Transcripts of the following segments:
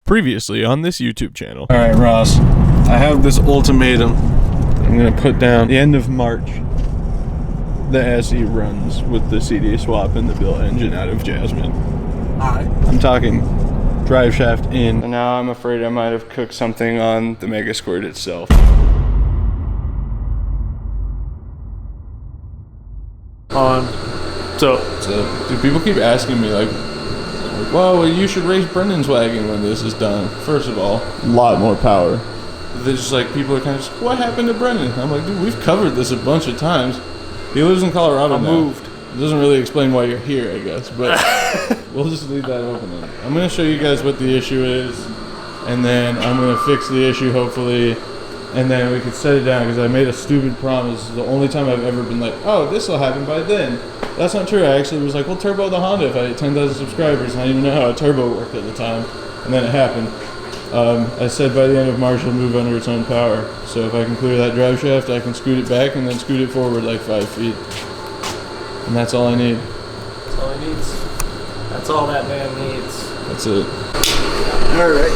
Previously on this YouTube channel. All right, Ross, I have this ultimatum. I'm gonna put down the end of March. The SE runs with the CD swap and the built engine out of Jasmine. I'm talking drive shaft in. And now I'm afraid I might have cooked something on the Mega Squirt itself. So dude, people keep asking me like, well, you should race Brendan's wagon when this is done. First of all, a lot more power. They're just like, people are kind of just, what happened to Brendan? I'm like, dude, we've covered this a bunch of times. He lives in Colorado now. Moved. It doesn't really explain why you're here, I guess, but we'll just leave that open. I'm going to show you guys what the issue is, and then I'm going to fix the issue, hopefully, and then we can set it down, because I made a stupid promise. This is the only time I've ever been like, oh, this will happen by then. That's not true. I actually was like, we'll turbo the Honda if I had 10,000 subscribers, and I didn't even know how a turbo worked at the time, and then it happened. I said by the end of March it'll move under its own power. So if I can clear that drive shaft, I can scoot it back and then scoot it forward like 5 feet. And that's all I need. That's all he needs. That's all that man needs. That's it. Alright.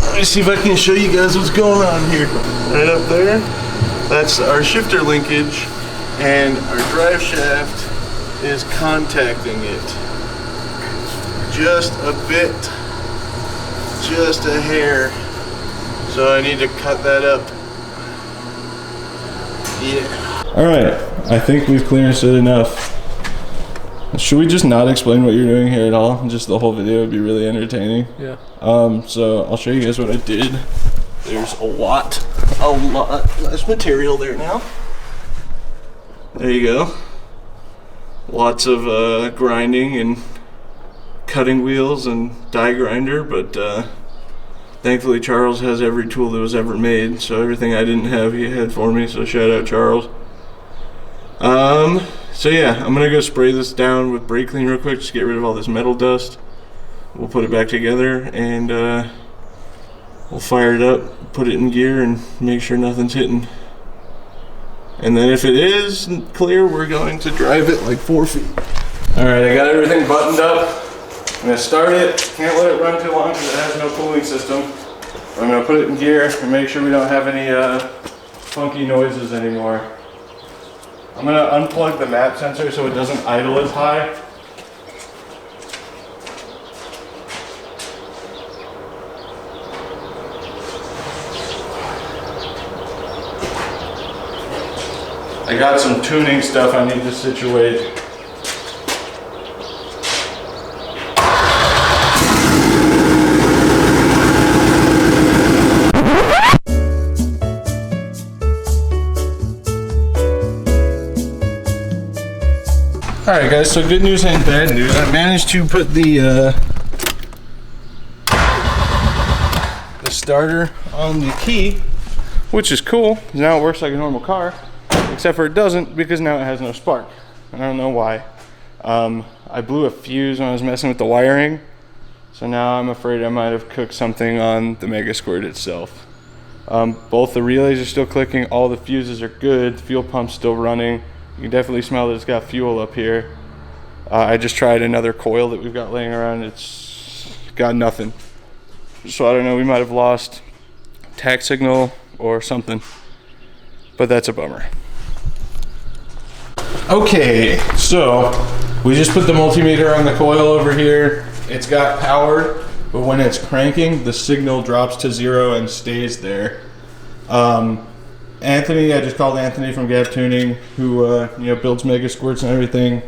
Let me see if I can show you guys what's going on here. Right up there, that's our shifter linkage, and our drive shaft is contacting it. Just a bit. Just a hair, so I need to cut that up. Yeah. All right, I think we've clearanced it enough. Should we just not explain what you're doing here at all? Just the whole video would be really entertaining. Yeah. So I'll show you guys what I did. There's a lot less material there now. There you go. Lots of grinding and cutting wheels and die grinder, but thankfully Charles has every tool that was ever made, so everything I didn't have he had for me, so shout out Charles. So yeah, I'm gonna go spray this down with brake clean real quick, just get rid of all this metal dust. We'll put it back together and we'll fire it up, put it in gear, and make sure nothing's hitting. And then if it is clear, we're going to drive it like 4 feet. Alright, I got everything buttoned up. I'm going to start it, can't let it run too long because it has no cooling system. I'm going to put it in gear and make sure we don't have any funky noises anymore. I'm going to unplug the map sensor so it doesn't idle as high. I got some tuning stuff I need to situate. Alright guys, so good news and bad news. I managed to put the starter on the key, which is cool. Now it works like a normal car, except for it doesn't, because now it has no spark. I don't know why. I blew a fuse when I was messing with the wiring, so now I'm afraid I might have cooked something on the Mega Squirt itself. Both the relays are still clicking, all the fuses are good, the fuel pump's still running. You can definitely smell that it's got fuel up here. I just tried another coil that we've got laying around. It's got nothing. So I don't know, we might have lost tach signal or something. But that's a bummer. Okay, so we just put the multimeter on the coil over here. It's got power, but when it's cranking, the signal drops to 0 and stays there. Anthony, I just called Anthony from Gap Tuning, who builds Mega Squirts and everything.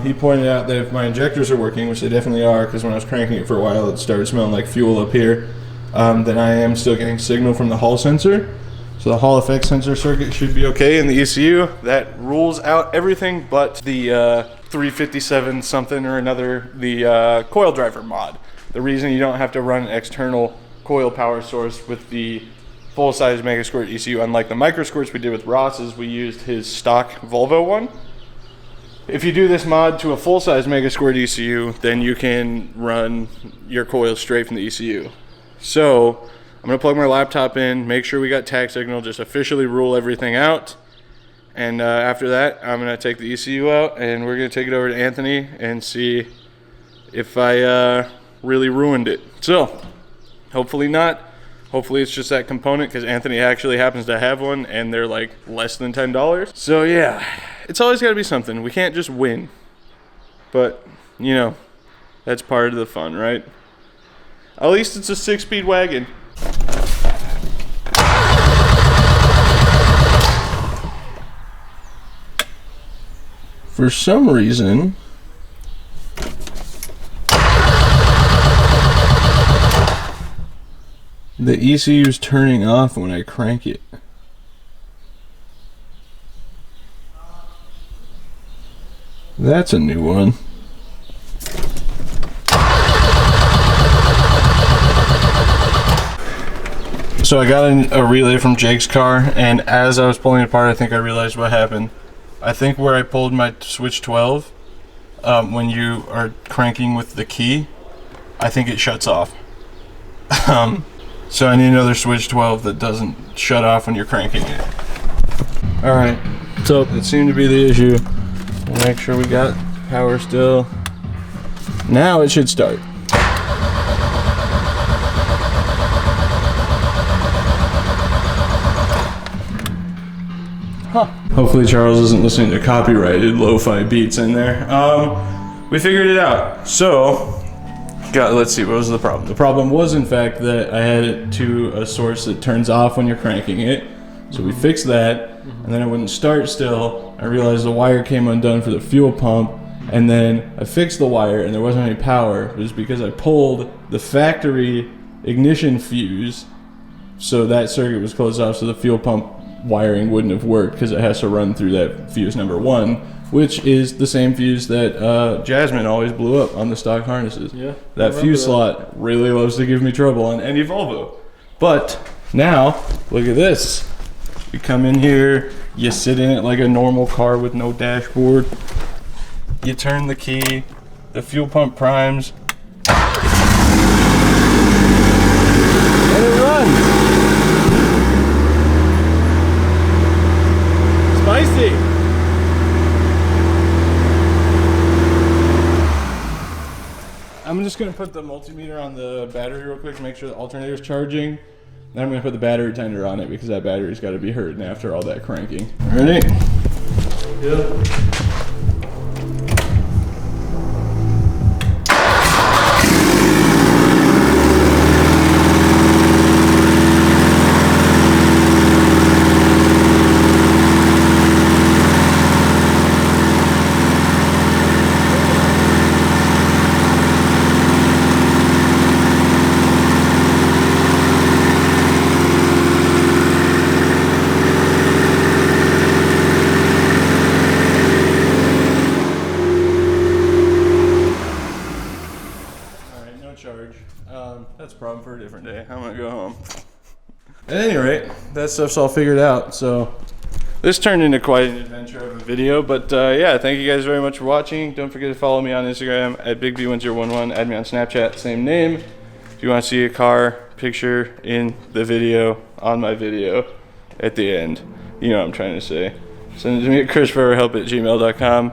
He pointed out that if my injectors are working, which they definitely are, because when I was cranking it for a while, it started smelling like fuel up here, then I am still getting signal from the Hall sensor. So the Hall effect sensor circuit should be okay in the ECU. That rules out everything but the 357 something or another, the coil driver mod. The reason you don't have to run an external coil power source with the full-size Mega Squirt ECU, unlike the micro squirts we did with Ross's, we used his stock Volvo one. If you do this mod to a full-size Mega Squirt ECU, then you can run your coils straight from the ECU. So I'm gonna plug my laptop in, make sure we got tach signal, just officially rule everything out. And after that, I'm gonna take the ECU out and we're gonna take it over to Anthony and see if I really ruined it. So Hopefully not. Hopefully it's just that component, because Anthony actually happens to have one and they're like less than $10. So yeah, it's always got to be something. We can't just win. But, you know, that's part of the fun, right? At least it's a 6-speed wagon. For some reason, the ECU is turning off when I crank it. That's a new one. So I got a relay from Jake's car, and as I was pulling it apart, I think I realized what happened. I think where I pulled my switch 12, when you are cranking with the key, I think it shuts off. So I need another switch 12 that doesn't shut off when you're cranking it. Alright, so that seemed to be the issue. We'll make sure we got power still. Now it should start. Huh. Hopefully Charles isn't listening to copyrighted lo-fi beats in there. We figured it out. So, let's see, what was the problem? The problem was, in fact, that I had it to a source that turns off when you're cranking it. So we fixed that, and then it wouldn't start still. I realized the wire came undone for the fuel pump, and then I fixed the wire, and there wasn't any power. It was because I pulled the factory ignition fuse, so that circuit was closed off, so the fuel pump wiring wouldn't have worked because it has to run through that fuse number 1, which is the same fuse that Jasmine always blew up on the stock harnesses. Yeah, that fuse slot really loves to give me trouble on any Volvo. But now, look at this. You come in here, you sit in it like a normal car with no dashboard. You turn the key, the fuel pump primes. And it runs. Spicy. I'm just gonna put the multimeter on the battery real quick to make sure the alternator's charging. Then I'm gonna put the battery tender on it because that battery's gotta be hurting after all that cranking. Ready? Yeah. That's a problem for a different day. I'm gonna go home. At any rate, that stuff's all figured out, so this turned into quite an adventure of a video, but yeah, thank you guys very much for watching. Don't forget to follow me on Instagram at BigB1011. Add me on Snapchat, same name. If you want to see a car picture in the video, on my video, at the end, you know what I'm trying to say. Send it to me at chrisforeverhelp@gmail.com.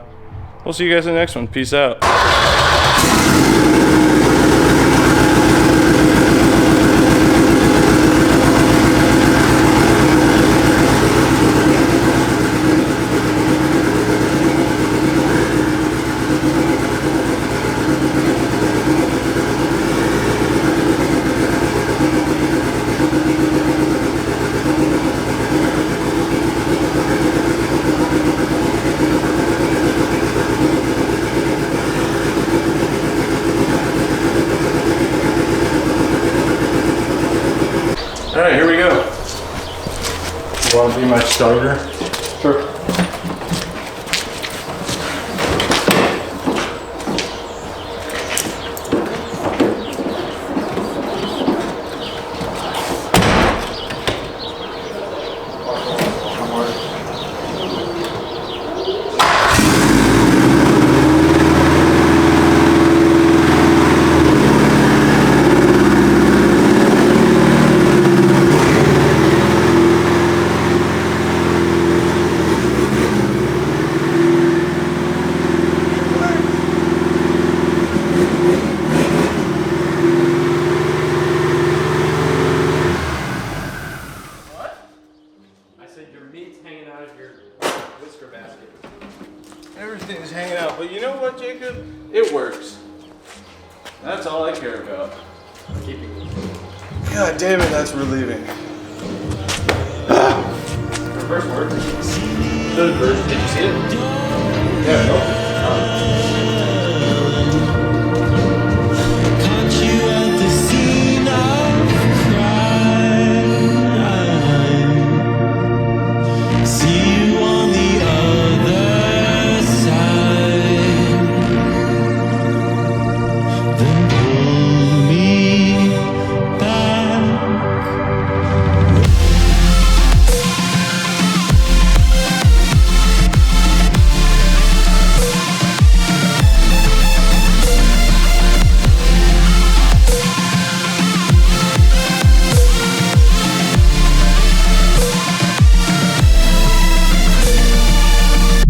We'll see you guys in the next one. Peace out. Alright, here we go. You want to be my starter? Sure. God damn it, that's relieving. Reverse work. The reverse. Did you see it? Yeah, no.